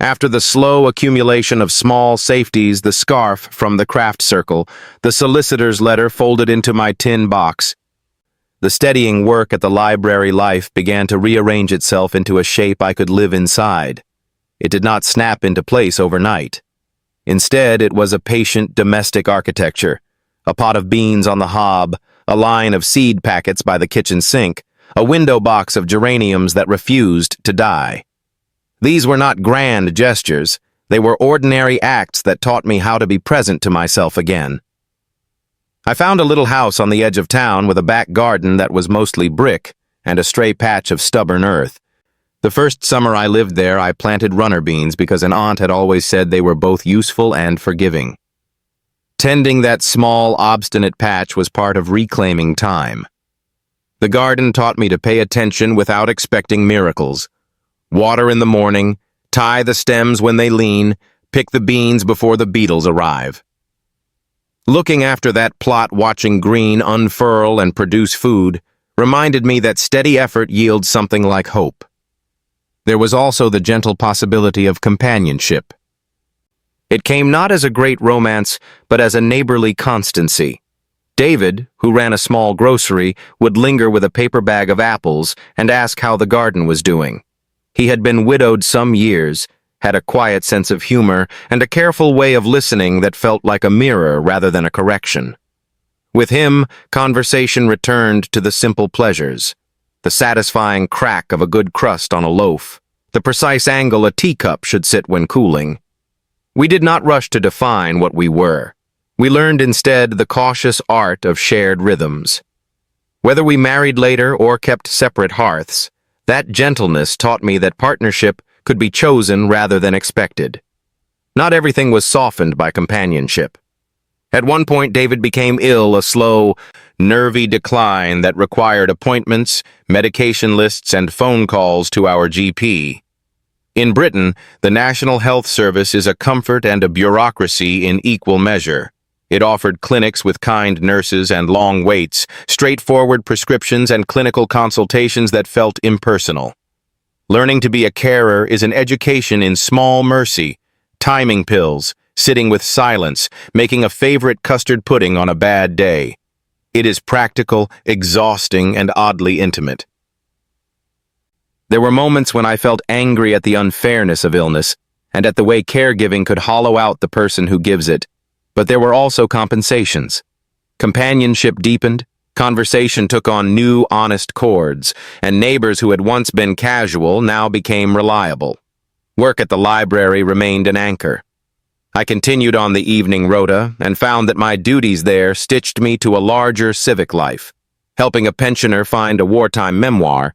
After the slow accumulation of small safeties, the scarf from the craft circle, the solicitor's letter folded into my tin box, the steadying work at the library life began to rearrange itself into a shape I could live inside. It did not snap into place overnight. Instead, it was a patient domestic architecture, a pot of beans on the hob, a line of seed packets by the kitchen sink, a window box of geraniums that refused to die. These were not grand gestures. They were ordinary acts that taught me how to be present to myself again. I found a little house on the edge of town with a back garden that was mostly brick and a stray patch of stubborn earth. The first summer I lived there, I planted runner beans because an aunt had always said they were both useful and forgiving. Tending that small, obstinate patch was part of reclaiming time. The garden taught me to pay attention without expecting miracles. Water in the morning, tie the stems when they lean, pick the beans before the beetles arrive. Looking after that plot, watching green unfurl and produce food, reminded me that steady effort yields something like hope. There was also the gentle possibility of companionship. It came not as a great romance, but as a neighborly constancy. David, who ran a small grocery, would linger with a paper bag of apples and ask how the garden was doing. He had been widowed some years, had a quiet sense of humor, and a careful way of listening that felt like a mirror rather than a correction. With him, conversation returned to the simple pleasures, the satisfying crack of a good crust on a loaf, the precise angle a teacup should sit when cooling. We did not rush to define what we were. We learned instead the cautious art of shared rhythms. Whether we married later or kept separate hearths, that gentleness taught me that partnership could be chosen rather than expected. Not everything was softened by companionship. At one point, David became ill, a slow, nervy decline that required appointments, medication lists, and phone calls to our GP. In Britain, the National Health Service is a comfort and a bureaucracy in equal measure. It offered clinics with kind nurses and long waits, straightforward prescriptions and clinical consultations that felt impersonal. Learning to be a carer is an education in small mercy, timing pills, sitting with silence, making a favorite custard pudding on a bad day. It is practical, exhausting, and oddly intimate. There were moments when I felt angry at the unfairness of illness and at the way caregiving could hollow out the person who gives it. But there were also compensations. Companionship deepened, conversation took on new, honest chords, and neighbors who had once been casual now became reliable. Work at the library remained an anchor. I continued on the evening rota and found that my duties there stitched me to a larger civic life, helping a pensioner find a wartime memoir,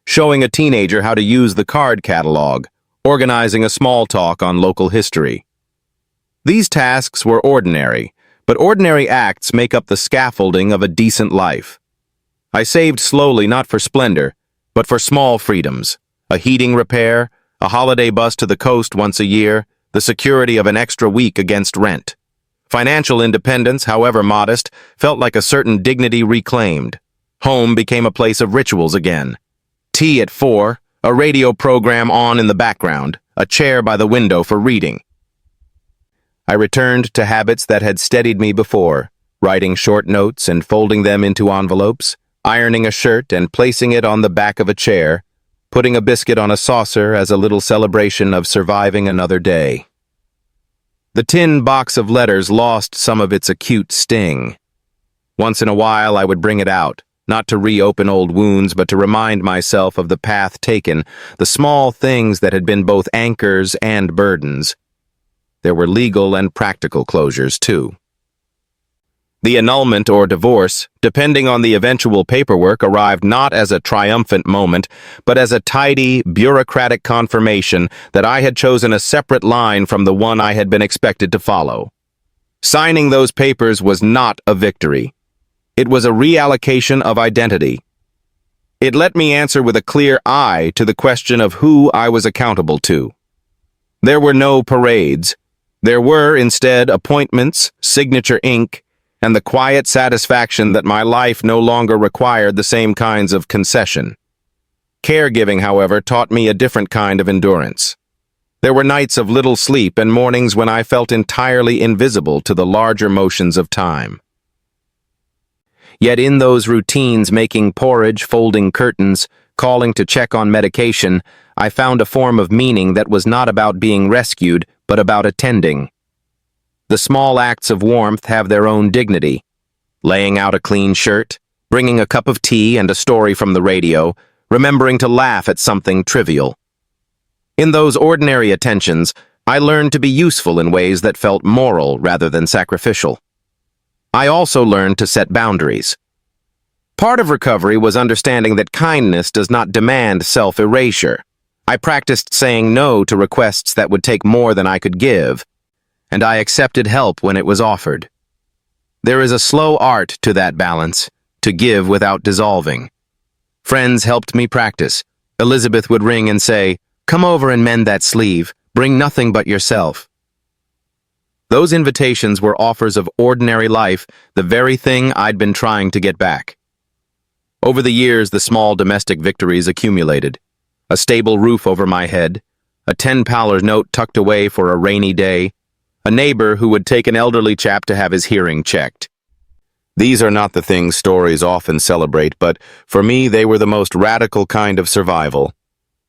showing a teenager how to use the card catalog, organizing a small talk on local history. These tasks were ordinary, but ordinary acts make up the scaffolding of a decent life. I saved slowly not for splendor, but for small freedoms, a heating repair, a holiday bus to the coast once a year, the security of an extra week against rent. Financial independence, however modest, felt like a certain dignity reclaimed. Home became a place of rituals again. Tea at 4, a radio program on in the background, a chair by the window for reading. I returned to habits that had steadied me before, writing short notes and folding them into envelopes, ironing a shirt and placing it on the back of a chair, putting a biscuit on a saucer as a little celebration of surviving another day. The tin box of letters lost some of its acute sting. Once in a while, I would bring it out, not to reopen old wounds, but to remind myself of the path taken, the small things that had been both anchors and burdens. There were legal and practical closures, too. The annulment or divorce, depending on the eventual paperwork, arrived not as a triumphant moment, but as a tidy, bureaucratic confirmation that I had chosen a separate line from the one I had been expected to follow. Signing those papers was not a victory. It was a reallocation of identity. It let me answer with a clear eye to the question of who I was accountable to. There were no parades. There were, instead, appointments, signature ink, and the quiet satisfaction that my life no longer required the same kinds of concession. Caregiving, however, taught me a different kind of endurance. There were nights of little sleep and mornings when I felt entirely invisible to the larger motions of time. Yet in those routines, making porridge, folding curtains, calling to check on medication, I found a form of meaning that was not about being rescued, but about attending. The small acts of warmth have their own dignity. Laying out a clean shirt, bringing a cup of tea and a story from the radio, remembering to laugh at something trivial. In those ordinary attentions, I learned to be useful in ways that felt moral rather than sacrificial. I also learned to set boundaries. Part of recovery was understanding that kindness does not demand self-erasure. I practiced saying no to requests that would take more than I could give, and I accepted help when it was offered. There is a slow art to that balance, to give without dissolving. Friends helped me practice. Elizabeth would ring and say, "Come over and mend that sleeve. Bring nothing but yourself." Those invitations were offers of ordinary life, the very thing I'd been trying to get back. Over the years, the small domestic victories accumulated. A stable roof over my head, a $10 note tucked away for a rainy day, a neighbor who would take an elderly chap to have his hearing checked. These are not the things stories often celebrate, but for me they were the most radical kind of survival.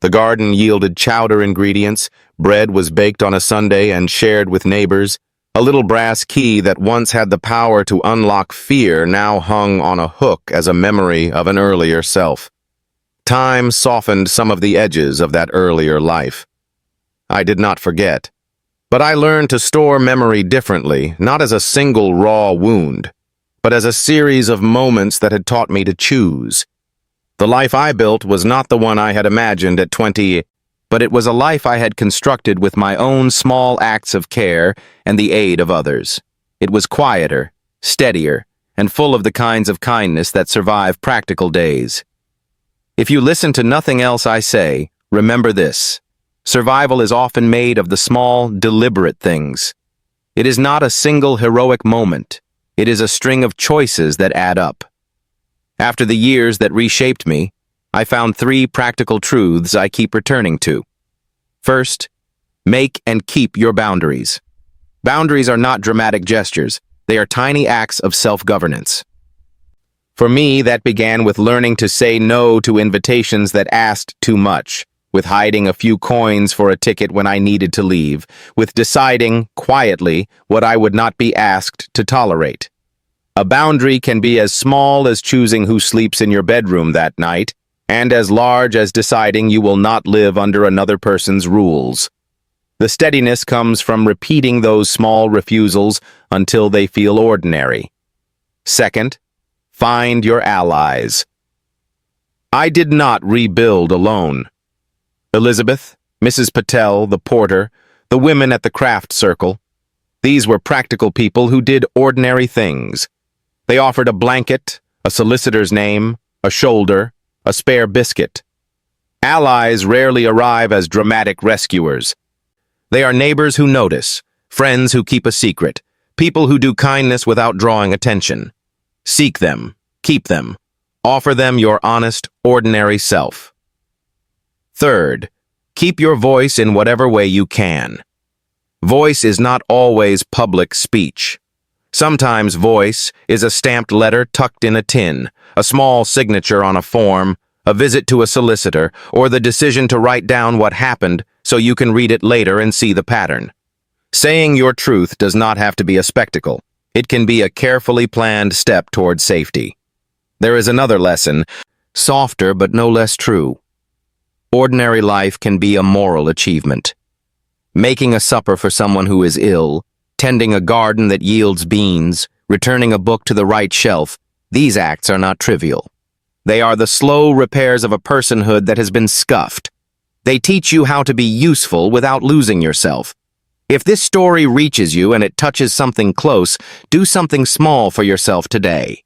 The garden yielded chowder ingredients, bread was baked on a Sunday and shared with neighbors, a little brass key that once had the power to unlock fear now hung on a hook as a memory of an earlier self. Time softened some of the edges of that earlier life. I did not forget. But I learned to store memory differently, not as a single raw wound, but as a series of moments that had taught me to choose. The life I built was not the one I had imagined at 20, but it was a life I had constructed with my own small acts of care and the aid of others. It was quieter, steadier, and full of the kinds of kindness that survive practical days. If you listen to nothing else I say, remember this. Survival is often made of the small, deliberate things. It is not a single heroic moment. It is a string of choices that add up. After the years that reshaped me, I found 3 practical truths I keep returning to. First, make and keep your boundaries. Boundaries are not dramatic gestures. They are tiny acts of self-governance. For me, that began with learning to say no to invitations that asked too much, with hiding a few coins for a ticket when I needed to leave, with deciding, quietly, what I would not be asked to tolerate. A boundary can be as small as choosing who sleeps in your bedroom that night, and as large as deciding you will not live under another person's rules. The steadiness comes from repeating those small refusals until they feel ordinary. Second, find your allies. I did not rebuild alone. Elizabeth, Mrs. Patel, the porter, the women at the craft circle. These were practical people who did ordinary things. They offered a blanket, a solicitor's name, a shoulder, a spare biscuit. Allies rarely arrive as dramatic rescuers. They are neighbors who notice, friends who keep a secret, people who do kindness without drawing attention. Seek them, keep them, offer them your honest, ordinary self. Third, keep your voice in whatever way you can. Voice is not always public speech. Sometimes voice is a stamped letter tucked in a tin, a small signature on a form, a visit to a solicitor, or the decision to write down what happened so you can read it later and see the pattern. Saying your truth does not have to be a spectacle. It can be a carefully planned step toward safety. There is another lesson, softer but no less true. Ordinary life can be a moral achievement. Making a supper for someone who is ill, tending a garden that yields beans, returning a book to the right shelf, these acts are not trivial. They are the slow repairs of a personhood that has been scuffed. They teach you how to be useful without losing yourself. If this story reaches you and it touches something close, do something small for yourself today.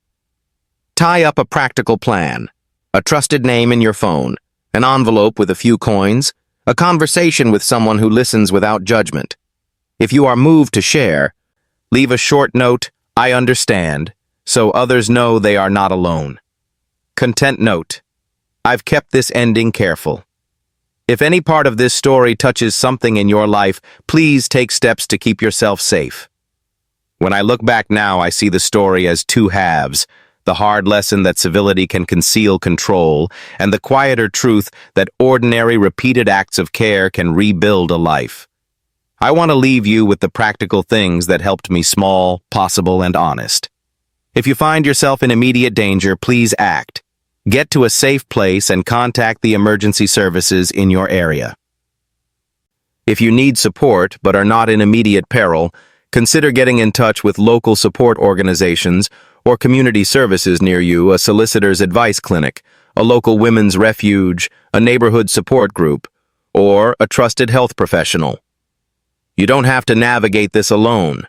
Tie up a practical plan, a trusted name in your phone, an envelope with a few coins, a conversation with someone who listens without judgment. If you are moved to share, leave a short note, "I understand," so others know they are not alone. Content note: I've kept this ending careful. If any part of this story touches something in your life, please take steps to keep yourself safe. When I look back now, I see the story as two halves, the hard lesson that civility can conceal control, and the quieter truth that ordinary, repeated acts of care can rebuild a life. I want to leave you with the practical things that helped me small, possible, and honest. If you find yourself in immediate danger, please act. Get to a safe place and contact the emergency services in your area. If you need support but are not in immediate peril, consider getting in touch with local support organizations or community services near you, a solicitor's advice clinic, a local women's refuge, a neighborhood support group, or a trusted health professional. You don't have to navigate this alone.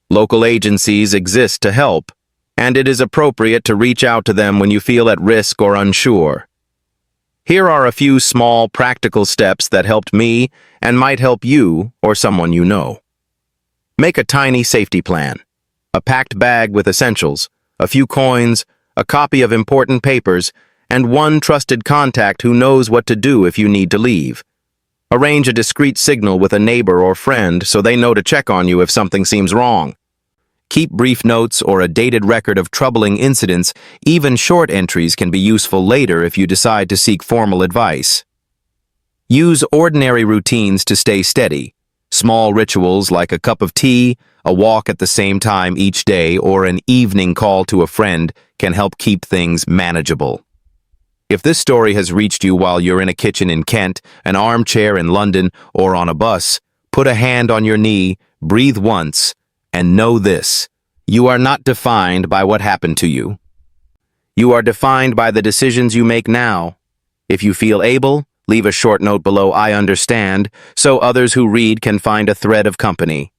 Local agencies exist to help, and it is appropriate to reach out to them when you feel at risk or unsure. Here are a few small, practical steps that helped me and might help you or someone you know. Make a tiny safety plan. A packed bag with essentials, a few coins, a copy of important papers, and one trusted contact who knows what to do if you need to leave. Arrange a discreet signal with a neighbor or friend so they know to check on you if something seems wrong. Keep brief notes or a dated record of troubling incidents. Even short entries can be useful later if you decide to seek formal advice. Use ordinary routines to stay steady. Small rituals like a cup of tea, a walk at the same time each day, or an evening call to a friend can help keep things manageable. If this story has reached you while you're in a kitchen in Kent, an armchair in London, or on a bus, put a hand on your knee, breathe once, and know this: you are not defined by what happened to you. You are defined by the decisions you make now. If you feel able, leave a short note below "I understand," so others who read can find a thread of company.